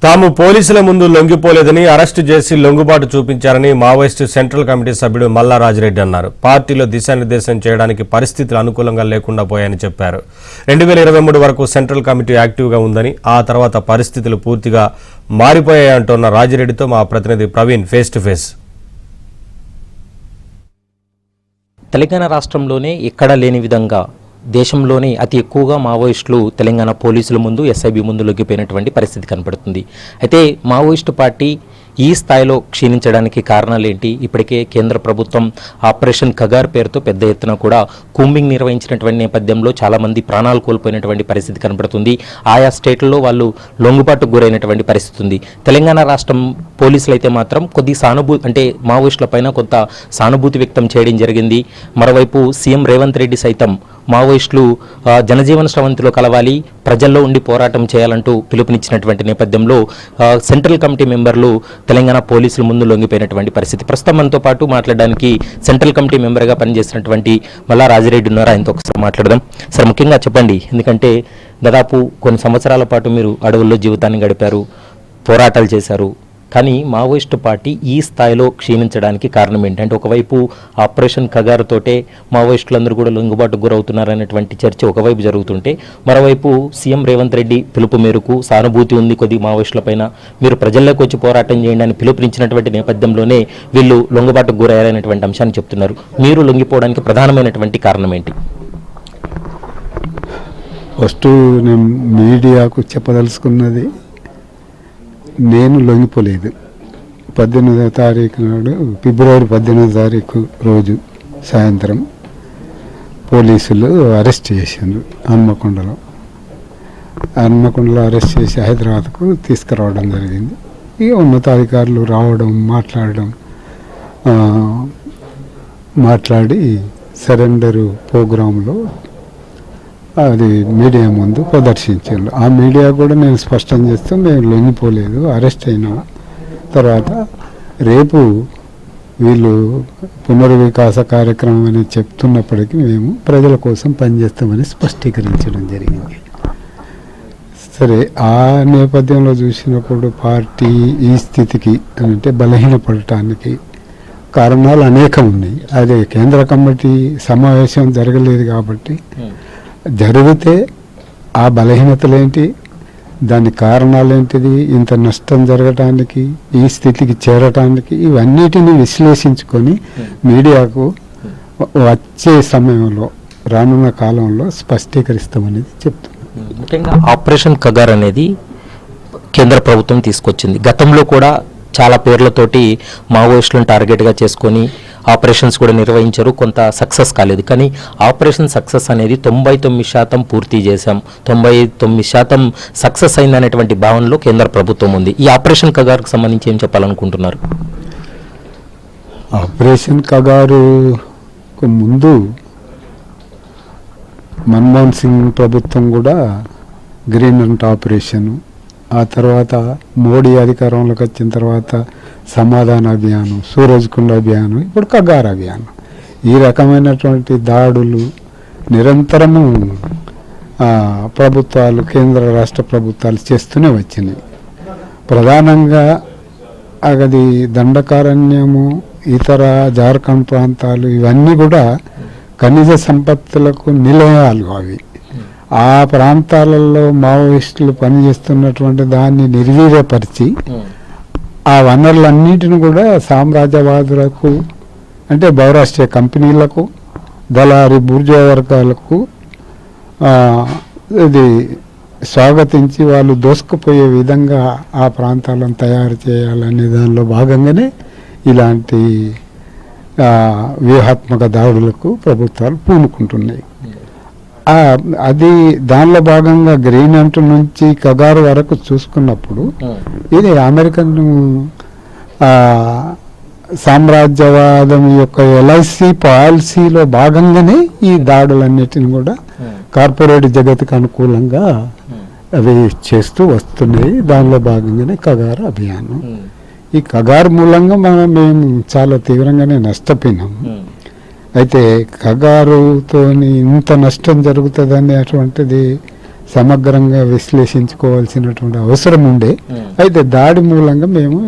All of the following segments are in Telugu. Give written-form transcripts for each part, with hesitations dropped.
తాము పోలీసుల ముందు లొంగిపోలేదని అరెస్టు చేసి లొంగుబాటు చూపించారని మావోయిస్టు సెంట్రల్ కమిటీ సభ్యుడు మల్లా రాజిరెడ్డి అన్నారు. పార్టీలో దిశానిర్దేశం చేయడానికి పరిస్థితులు అనుకూలంగా లేకుండా పోయాయని చెప్పారు. 2023 వరకు సెంట్రల్ కమిటీ యాక్టివ్గా ఉందని, ఆ తర్వాత పరిస్థితులు పూర్తిగా మారిపోయాయంటున్న రాజిరెడ్డితో మా ప్రతినిధి Praveen face to face. Telangana రాష్ట్రంలోనే ఎక్కడా లేని విధంగా దేశంలోనే అతి ఎక్కువగా మావోయిస్టులు తెలంగాణ పోలీసుల ముందు, ఎస్ఐబి ముందు లొంగిపోయినటువంటి పరిస్థితి కనపడుతుంది. అయితే మావోయిస్టు పార్టీ ఈ స్థాయిలో క్షీణించడానికి కారణాలు ఏంటి? ఇప్పటికే కేంద్ర ప్రభుత్వం ఆపరేషన్ కగార్ పేరుతో పెద్ద ఎత్తున కూడా కూంబింగ్ నిర్వహించినటువంటి నేపథ్యంలో చాలామంది ప్రాణాలు కోల్పోయినటువంటి పరిస్థితి కనపడుతుంది. ఆయా స్టేట్లలో వాళ్ళు లొంగుబాటుకు గురైనటువంటి పరిస్థితి ఉంది. తెలంగాణ రాష్ట్రం పోలీసులు అయితే మాత్రం కొద్ది మావోయిస్టుల పైన కొంత సానుభూతి వ్యక్తం చేయడం జరిగింది. మరోవైపు సీఎం రేవంత్ రెడ్డి సైతం మావోయిస్టులు జనజీవన స్రవంతిలో కలవాలి, ప్రజల్లో ఉండి పోరాటం చేయాలంటూ పిలుపునిచ్చినటువంటి నేపథ్యంలో సెంట్రల్ కమిటీ మెంబర్లు తెలంగాణ పోలీసుల ముందు లొంగిపోయినటువంటి పరిస్థితి. ప్రస్తుతం మనతో పాటు మాట్లాడడానికి సెంట్రల్ కమిటీ మెంబర్గా పనిచేసినటువంటి మల్లా రాజిరెడ్డి ఉన్నారు. ఆయనతో ఒకసారి మాట్లాడదాం. సార్, ముఖ్యంగా చెప్పండి, ఎందుకంటే దాదాపు కొన్ని సంవత్సరాల పాటు మీరు అడవుల్లో జీవితాన్ని గడిపారు, పోరాటాలు చేశారు. కానీ మావోయిస్టు పార్టీ ఈ స్థాయిలో క్షీణించడానికి కారణం ఏంటంటే, ఒకవైపు ఆపరేషన్ కగారుతోటే మావోయిస్టులందరూ కూడా లొంగుబాటుకు గురవుతున్నారనేటువంటి చర్చ ఒకవైపు జరుగుతుంటే, మరోవైపు సీఎం రేవంత్ రెడ్డి పిలుపు మేరకు సానుభూతి ఉంది కొద్ది మావోయిస్టులపైన, మీరు ప్రజల్లోకి వచ్చి పోరాటం చేయండి అని పిలుపునిచ్చినటువంటి నేపథ్యంలోనే వీళ్ళు లొంగుబాటుకు గురయ్యారనేటువంటి అంశాన్ని చెప్తున్నారు. మీరు లొంగిపోవడానికి ప్రధానమైనటువంటి కారణం ఏంటి? ఫస్ట్ నేను మీడియాకు చెప్పదలుచుకున్నది, నేను లొంగిపోలేదు. 18వ తారీఖు నాడు, ఫిబ్రవరి 18వ తారీఖు రోజు సాయంత్రం పోలీసులు అరెస్ట్ చేశారు. హన్మకొండలో అరెస్ట్ చేసి హైదరాబాద్కు తీసుకురావడం జరిగింది. ఇక ఉన్నతాధికారులు రావడం, మాట్లాడి సరెండరు ప్రోగ్రాంలో అది మీడియా ముందు ప్రదర్శించారు. ఆ మీడియా కూడా నేను స్పష్టం చేస్తూ మేము లొంగిపోలేదు, అరెస్ట్ అయినా తర్వాత రేపు వీళ్ళు పునర్వికాస కార్యక్రమం అని చెప్తున్నప్పటికీ మేము ప్రజల కోసం పనిచేస్తామని స్పష్టీకరించడం జరిగింది. సరే, ఆ నేపథ్యంలో చూసినప్పుడు పార్టీ ఈ స్థితికి అంటే బలహీనపడటానికి కారణాలు అనేకం ఉన్నాయి. అదే కేంద్ర కమిటీ సమావేశం జరగలేదు కాబట్టి, జరిగితే ఆ బలహీనతలేంటి, దాని కారణాలేంటిది, ఇంత నష్టం జరగటానికి, ఈ స్థితికి చేరటానికి, ఇవన్నిటిని విశ్లేషించుకొని మీడియాకు వచ్చే సమయంలో, రానున్న కాలంలో స్పష్టీకరిస్తామనేది చెప్తున్నాను. ముఖ్యంగా ఆపరేషన్ కగార్ అనేది కేంద్ర ప్రభుత్వం తీసుకొచ్చింది. గతంలో కూడా చాలా పేర్లతోటి మావోయిస్టులను టార్గెట్గా చేసుకొని ఆపరేషన్స్ కూడా నిర్వహించారు. కొంత సక్సెస్ కాలేదు. కానీ ఆపరేషన్ సక్సెస్ అనేది 99% పూర్తి చేశాం, 99% సక్సెస్ అయిందనేటువంటి భావనలో కేంద్ర ప్రభుత్వం ఉంది. ఈ ఆపరేషన్ కగారుకు సంబంధించి ఏం చెప్పాలనుకుంటున్నారు? ఆపరేషన్ కగారుకు ముందు మన్మోహన్ సింగ్ ప్రభుత్వం కూడా గ్రీన్ అంట్ ఆపరేషను, ఆ తర్వాత మోడీ అధికారంలోకి వచ్చిన తర్వాత సమాధాన అభియానం, సూరజ్కుండ అభియానం, ఇప్పుడు కగార్ అభియానం, ఈ రకమైనటువంటి దాడులు నిరంతరము ప్రభుత్వాలు, కేంద్ర రాష్ట్ర ప్రభుత్వాలు చేస్తూనే వచ్చినాయి. ప్రధానంగా అది దండకారణ్యము, ఇతర జార్ఖండ్ ప్రాంతాలు, ఇవన్నీ కూడా ఖనిజ సంపత్తులకు నిలయాలు. అవి ఆ ప్రాంతాలలో మావోయిస్టులు పనిచేస్తున్నటువంటి దాన్ని నిర్వీర్యపరిచి ఆ వనరులన్నిటిని కూడా సామ్రాజ్యవాదులకు, అంటే బహురాష్ట్రీయ కంపెనీలకు, దళారీ బూర్జువా వర్గాలకు ఇది స్వాగతించి వాళ్ళు దోసుకుపోయే విధంగా ఆ ప్రాంతాలను తయారు చేయాలనే దానిలో భాగంగానే ఇలాంటి వ్యూహాత్మక దాడులకు ప్రభుత్వాలు పూనుకుంటున్నాయి. అది దానిలో భాగంగా గ్రీన్ అంట్ నుంచి కగారు వరకు చూసుకున్నప్పుడు ఇది అమెరికన్ సామ్రాజ్యవాదం యొక్క ఎల్ఐసి పాలసీలో భాగంగానే ఈ దాడులన్నిటిని కూడా కార్పొరేట్ జగత్తుకు అనుకూలంగా అవి చేస్తూ వస్తున్నాయి. దానిలో భాగంగానే కగారు అభియానం. ఈ కగారు మూలంగా మేము చాలా తీవ్రంగానే నష్టపోయినాము. అయితే కగారుతో ఇంత నష్టం జరుగుతుందని అటువంటిది సమగ్రంగా విశ్లేషించుకోవాల్సినటువంటి అవసరం ఉండే. అయితే దాడి మూలంగా మేము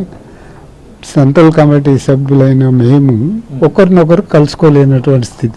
సెంట్రల్ కమిటీ సభ్యులైన మేము ఒకరినొకరు కలుసుకోలేనటువంటి స్థితి.